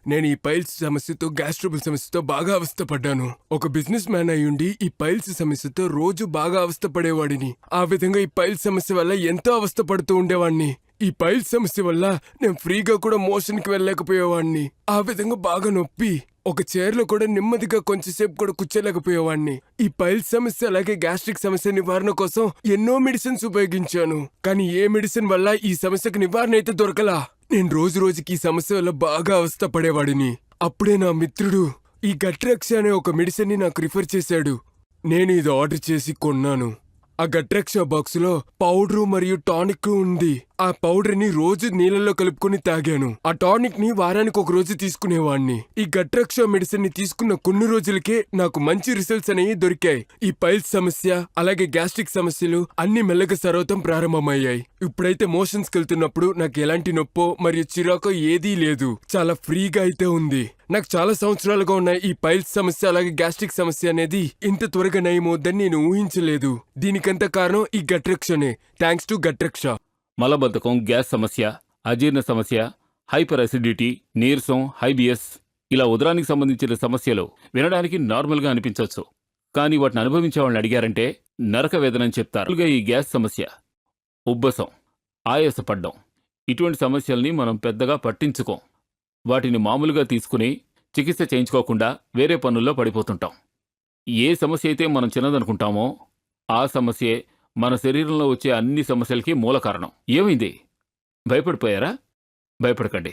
నేను ఈ పైల్స్ సమస్యతో గ్యాస్ ట్రబుల్ సమస్యతో బాగా అవస్థపడ్డాను. ఒక బిజినెస్ మ్యాన్ అయ్యుండి ఈ పైల్స్ సమస్యతో రోజు బాగా అవస్థపడేవాడిని. ఆ విధంగా ఈ పైల్స్ సమస్య వల్ల ఎంతో అవస్థపడుతూ ఉండేవాడిని. ఈ పైల్స్ సమస్య వల్ల నేను ఫ్రీగా కూడా మోషన్కి వెళ్ళలేకపోయేవాడిని. ఆ విధంగా బాగా నొప్పి ఒక చైర్లో కూడా నెమ్మదిగా కొంచెంసేపు కూడా కూర్చోలేకపోయేవాడిని. ఈ పైల్స్ సమస్య అలాగే గ్యాస్ట్రిక్ సమస్య నివారణ కోసం ఎన్నో మెడిసిన్స్ ఉపయోగించాను. కానీ ఏ మెడిసిన్ వల్ల ఈ సమస్యకు నివారణ అయితే దొరకలా. నేను రోజు రోజుకి ఈ సమస్య వల్ల బాగా అవస్థపడేవాడిని. అప్పుడే నా మిత్రుడు ఈ గట్రక్ష అనే ఒక మెడిసిన్ ని నాకు రిఫర్ చేశాడు. నేను ఇది ఆర్డర్ చేసి కొన్నాను. ఆ గట్రక్ష బాక్సులో పౌడరు మరియు టానిక్ ఉంది. ఆ పౌడర్ ని రోజు నీళ్ళలో కలుపుకొని తాగాను. ఆ టానిక్ ని వారానికి ఒక రోజు తీసుకునేవాణ్ణి. ఈ గట్రక్ష మెడిసిన్ ని తీసుకున్న కొన్ని రోజులకే నాకు మంచి రిజల్ట్స్ అనేవి దొరికాయి. ఈ పైల్స్ సమస్య అలాగే గ్యాస్ట్రిక్ సమస్యలు అన్ని మెల్లగా సర్వతం ప్రారంభమయ్యాయి. ఇప్పుడైతే మోషన్స్ కెళ్తున్నప్పుడు నాకు ఎలాంటి నొప్పో మరియు చిరాకో ఏదీ లేదు. చాలా ఫ్రీగా అయితే ఉంది. నాకు చాలా సంవత్సరాలుగా ఉన్న ఈ పైల్స్ సమస్య అలాగే గ్యాస్ట్రిక్ సమస్య అనేది ఇంత త్వరగా నయమవుద్దని నేను ఊహించలేదు. దీనికంత కారణం ఈ గట్రక్షనే. Thanks to Gutraksha. మలబద్ధకం, గ్యాస్ సమస్య, అజీర్ణ సమస్య, హైపర్ అసిడిటీ, నీరసం, హైబియస్ ఇలా ఉదరానికి సంబంధించిన సమస్యలు వినడానికి నార్మల్గా అనిపించవచ్చు. కానీ వాటిని అనుభవించే వాళ్ళని అడిగారంటే నరక వేదనని చెప్తారు. ఈ గ్యాస్ సమస్య, ఉబ్బసం, ఆయాసపడ్డం ఇటువంటి సమస్యల్ని మనం పెద్దగా పట్టించుకోం. వాటిని మామూలుగా తీసుకుని చికిత్స చేయించుకోకుండా వేరే పనుల్లో పడిపోతుంటాం. ఏ సమస్య అయితే మనం చిన్నదనుకుంటామో ఆ సమస్యే మన శరీరంలో వచ్చే అన్ని సమస్యలకి మూల కారణం. ఏమైంది? భయపడిపోయారా? భయపడకండి.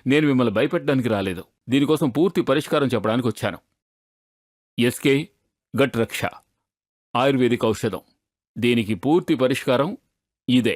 నేను మిమ్మల్ని భయపెట్టడానికి రాలేదు. దీనికోసం పూర్తి పరిష్కారం చెప్పడానికి వచ్చాను. ఎస్కే గట్ రక్ష ఆయుర్వేదిక్ ఔషధం. దీనికి పూర్తి పరిష్కారం ఇదే.